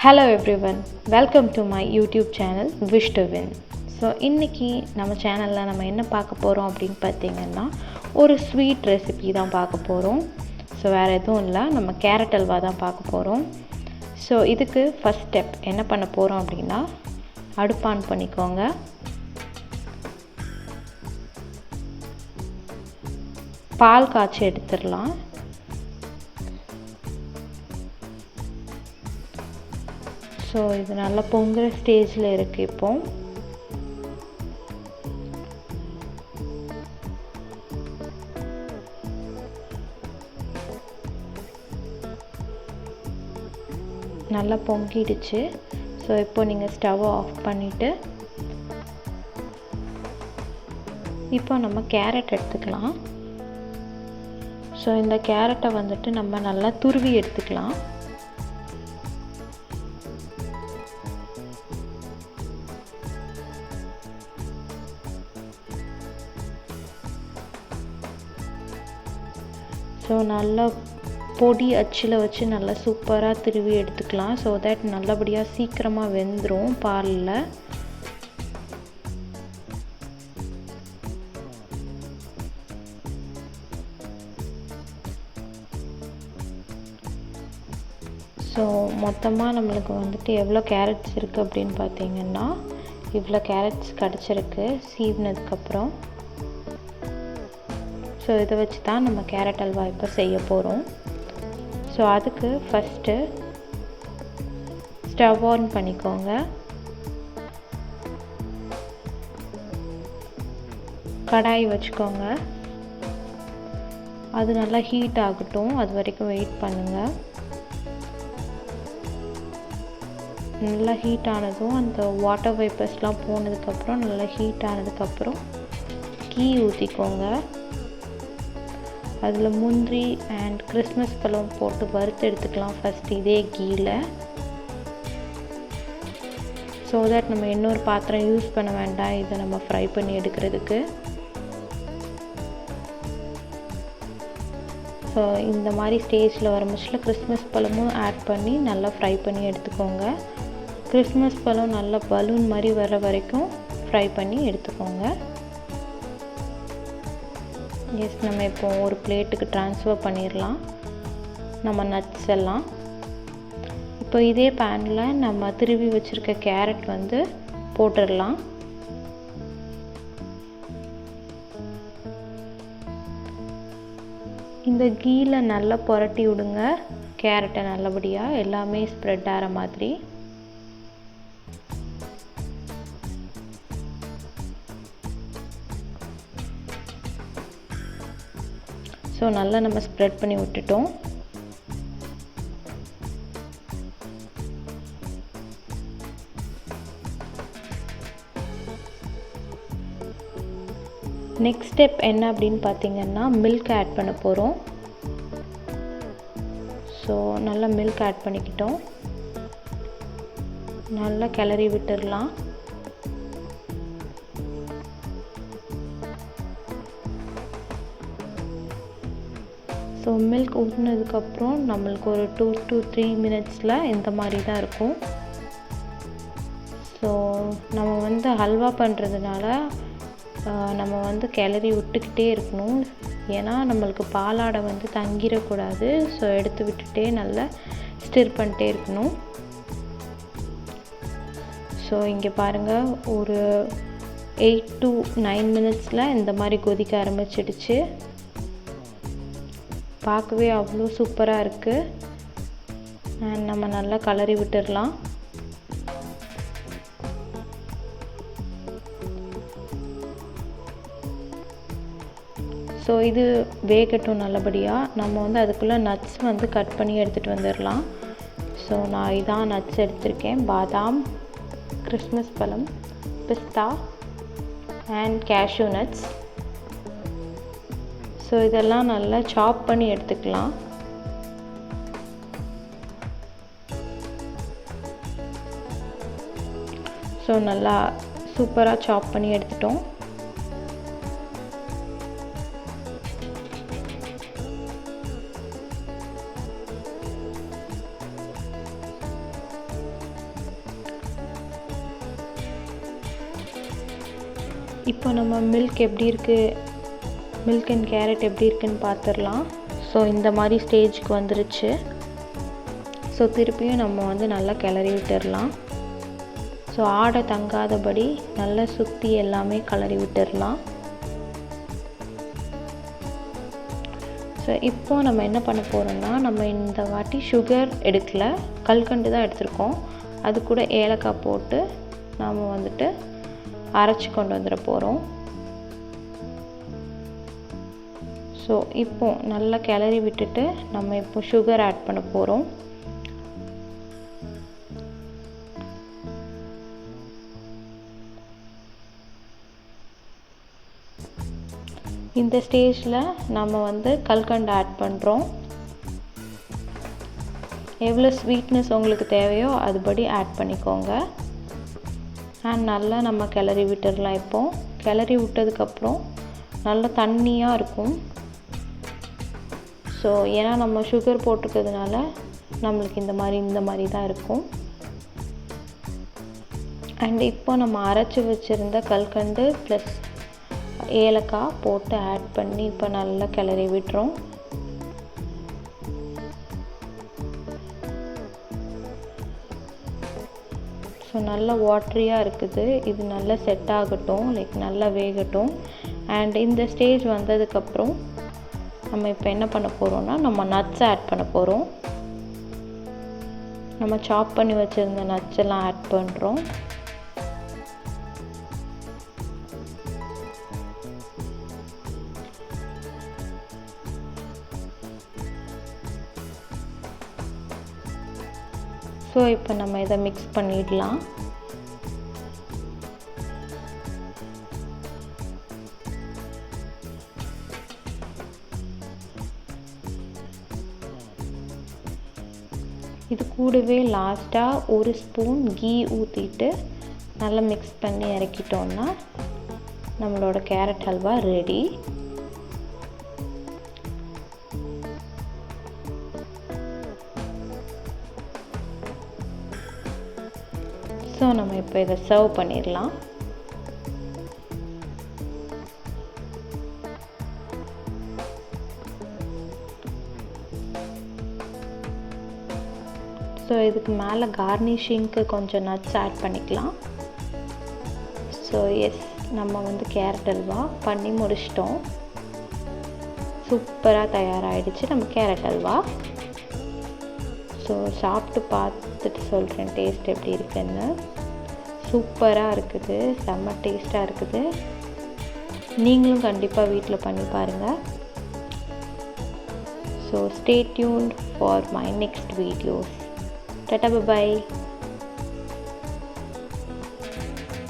Hello everyone, welcome to my YouTube channel Wish to Win. So இன்றைக்கி நம்ம சேனலில் நம்ம என்ன பார்க்க போகிறோம் அப்படின்னு பார்த்தீங்கன்னா ஒரு ஸ்வீட் ரெசிபி தான் பார்க்க போகிறோம். ஸோ வேறு எதுவும் இல்லை, நம்ம கேரட் அல்வா தான் பார்க்க போகிறோம். ஸோ இதுக்கு ஃபஸ்ட் ஸ்டெப் என்ன பண்ண போகிறோம் அப்படின்னா, அடுப்பு ஆன் பண்ணிக்கோங்க. பால் காய்ச்சி எடுத்துடலாம். ஸோ இது நல்லா பொங்குற ஸ்டேஜில் இருக்குது. இப்போ நல்லா பொங்கிடுச்சு. ஸோ இப்போ நீங்கள் ஸ்டவ்வை ஆஃப் பண்ணிவிட்டு இப்போ நம்ம கேரட் எடுத்துக்கலாம். ஸோ இந்த கேரட்டை வந்துட்டு நம்ம நல்லா துருவி எடுத்துக்கலாம். ஸோ நல்லா பொடி அச்சில் வச்சு நல்லா சூப்பராக திருவி எடுத்துக்கலாம். ஸோ தட் நல்லபடியாக சீக்கிரமாக வெந்துடும் பாலில். ஸோ மொத்தமாக நம்மளுக்கு வந்துட்டு எவ்வளோ கேரட்ஸ் இருக்குது அப்படின்னு பார்த்தீங்கன்னா, இவ்வளோ கேரட்ஸ் கிடச்சிருக்கு சீவினதுக்கப்புறம். ஸோ இதை வச்சு தான் நம்ம கேரட் அல்வா இப்போ செய்ய போகிறோம். ஸோ அதுக்கு ஃபஸ்ட்டு ஸ்டவ் ஆன் பண்ணிக்கோங்க. கடாய் வச்சுக்கோங்க. அது நல்லா ஹீட் ஆகட்டும், அது வரைக்கும் வெயிட் பண்ணுங்கள். நல்லா ஹீட் ஆனதும் அந்த வாட்டர் வேப்பர்ஸ்லாம் போனதுக்கப்புறம் நல்லா ஹீட் ஆனதுக்கப்புறம் கீ ஊற்றிக்கோங்க. அதில் முந்திரி அண்ட் கிறிஸ்மஸ் பழம் போட்டு வறுத்து எடுத்துக்கலாம் ஃபஸ்ட் இதே கீயில். ஸோ தட் நம்ம இன்னொரு பாத்திரம் யூஸ் பண்ண வேண்டாம் இதை நம்ம ஃப்ரை பண்ணி எடுக்கிறதுக்கு. ஸோ இந்த மாதிரி ஸ்டேஜில் வரும்போது கிறிஸ்மஸ் பழமும் ஆட் பண்ணி நல்லா ஃப்ரை பண்ணி எடுத்துக்கோங்க. கிறிஸ்மஸ் பழம் நல்லா பலூன் மாதிரி வர வரைக்கும் ஃப்ரை பண்ணி எடுத்துக்கோங்க. எஸ், நம்ம இப்போ ஒரு பிளேட்டுக்கு ட்ரான்ஸ்ஃபர் பண்ணிடலாம் நம்ம நட்ஸ் எல்லாம். இப்போ இதே பேனில் நம்ம திருவி வச்சுருக்க கேரட் வந்து போட்டுடலாம். இந்த கீயில் நல்லா புரட்டி விடுங்க கேரட்டை நல்லபடியாக, எல்லாமே ஸ்ப்ரெட் ஆகிற மாதிரி. ஸோ நல்லா நம்ம ஸ்ப்ரெட் பண்ணி விட்டுட்டோம். நெக்ஸ்ட் ஸ்டெப் என்ன அப்படின்னு பார்த்தீங்கன்னா, மில்க் ஆட் பண்ண போகிறோம். ஸோ நல்லா மில்க் ஆட் பண்ணிக்கிட்டோம். நல்லா கிளறி விட்டுடலாம். ஸோ மில்க் ஊற்றினதுக்கப்புறம் நம்மளுக்கு ஒரு 2 to 3 மினிட்ஸில் இந்த மாதிரி தான் இருக்கும். ஸோ நம்ம வந்து ஹல்வா பண்ணுறதுனால நம்ம வந்து கிளறி விட்டுக்கிட்டே இருக்கணும். ஏன்னா நம்மளுக்கு பாலாடை வந்து தங்கிடக்கூடாது. ஸோ எடுத்து விட்டுட்டே நல்லா ஸ்டிர் பண்ணிட்டே இருக்கணும். ஸோ இங்கே பாருங்கள், ஒரு 8 to 9 மினிட்ஸில் இந்த மாதிரி கொதிக்க ஆரம்பிச்சிடுச்சு. பார்க்கவே அவ்வளோ சூப்பராக இருக்குது. அண்ட் நம்ம நல்லா கலரி விட்டுடலாம். ஸோ இது வேகட்டும் நல்லபடியாக. நம்ம வந்து அதுக்குள்ளே நட்ஸ் வந்து கட் பண்ணி எடுத்துகிட்டு வந்துடலாம். ஸோ நான் இதான் நட்ஸ் எடுத்திருக்கேன். பாதாம், கிறிஸ்மஸ் பழம், பிஸ்தா அண்ட் கேஷ்யூ நட்ஸ். ஸோ இதெல்லாம் நல்லா சாப் பண்ணி எடுத்துக்கலாம். ஸோ நல்லா சூப்பராக சாப் பண்ணி எடுத்துட்டோம். இப்போ நம்ம மில்க் எப்படி இருக்குது, மில்க் அண்ட் கேரட் எப்படி இருக்குன்னு பார்த்துடலாம். ஸோ இந்த மாதிரி ஸ்டேஜுக்கு வந்துருச்சு. ஸோ திருப்பியும் நம்ம வந்து நல்லா கிளறி விட்டுடலாம். ஸோ ஆடை தங்காதபடி நல்லா சுற்றி எல்லாமே கிளறி விட்டுடலாம். ஸோ இப்போது நம்ம என்ன பண்ண போகிறோம்னா, நம்ம இந்த வாட்டி சுகர் எடுக்கல, கல்கண்டு தான் எடுத்திருக்கோம். அது கூட ஏலக்காய் போட்டு நாம் வந்துட்டு அரைச்சி கொண்டு வந்துட போகிறோம். ஸோ இப்போது நல்லா கிளறி விட்டுட்டு நம்ம இப்போ சுகர் ஆட் பண்ண போகிறோம். இந்த ஸ்டேஜில் நம்ம வந்து கல்கண்டு ஆட் பண்ணுறோம். எவ்வளோ ஸ்வீட்னஸ் உங்களுக்கு தேவையோ அதுபடி ஆட் பண்ணிக்கோங்க. அண்ட் நல்லா நம்ம கிளறி விட்டுடலாம். இப்போது கிளறி விட்டதுக்கப்புறம் நல்லா தண்ணியாக இருக்கும். ஸோ ஏன்னா நம்ம சுகர் போட்டிருக்கிறதுனால நம்மளுக்கு இந்த மாதிரி தான் இருக்கும். அண்ட் இப்போ நம்ம அரைச்சி வச்சுருந்த கல்கண்டு ப்ளஸ் ஏலக்காய் போட்டு ஆட் பண்ணி இப்போ நல்லா கிளறி விட்டுறோம். ஸோ நல்லா வாட்டரியாக இருக்குது. இது நல்லா செட் ஆகட்டும், லைக் நல்லா வேகட்டும். அண்ட் இந்த ஸ்டேஜ் வந்ததுக்கப்புறம் நம்ம இப்போ என்ன பண்ண போகிறோம்னா, நம்ம நட்ஸ் ஆட் பண்ண போகிறோம். நம்ம சாப் பண்ணி வச்சுருந்த நட்ஸ் எல்லாம் ஆட் பண்ணுறோம். ஸோ இப்போ நம்ம இதை மிக்ஸ் பண்ணிடலாம். இது கூடவே லாஸ்ட்டாக ஒரு ஸ்பூன் கீ ஊற்றிட்டு நல்லா மிக்ஸ் பண்ணி இறக்கிட்டோன்னா நம்மளோட கேரட் ஹல்வா ரெடி. ஸோ நம்ம இப்போ இதை சர்வ் பண்ணிடலாம். ஸோ இதுக்கு மேலே கார்னிஷிங்க்கு கொஞ்சம் நட்ஸ் ஆட் பண்ணிக்கலாம். ஸோ எஸ், நம்ம வந்து கேரட் அல்வா பண்ணி முடிச்சிட்டோம். சூப்பராக தயாராகிடுச்சு நம்ம கேரட் அல்வா. ஸோ சாப்பிட்டு பார்த்துட்டு சொல்கிறேன் டேஸ்ட் எப்படி இருக்குன்னு. சூப்பராக இருக்குது, செம்ம டேஸ்ட்டாக இருக்குது. நீங்களும் கண்டிப்பாக வீட்டில் பண்ணி பாருங்கள். So stay tuned for my next videos. Tata, bye bye.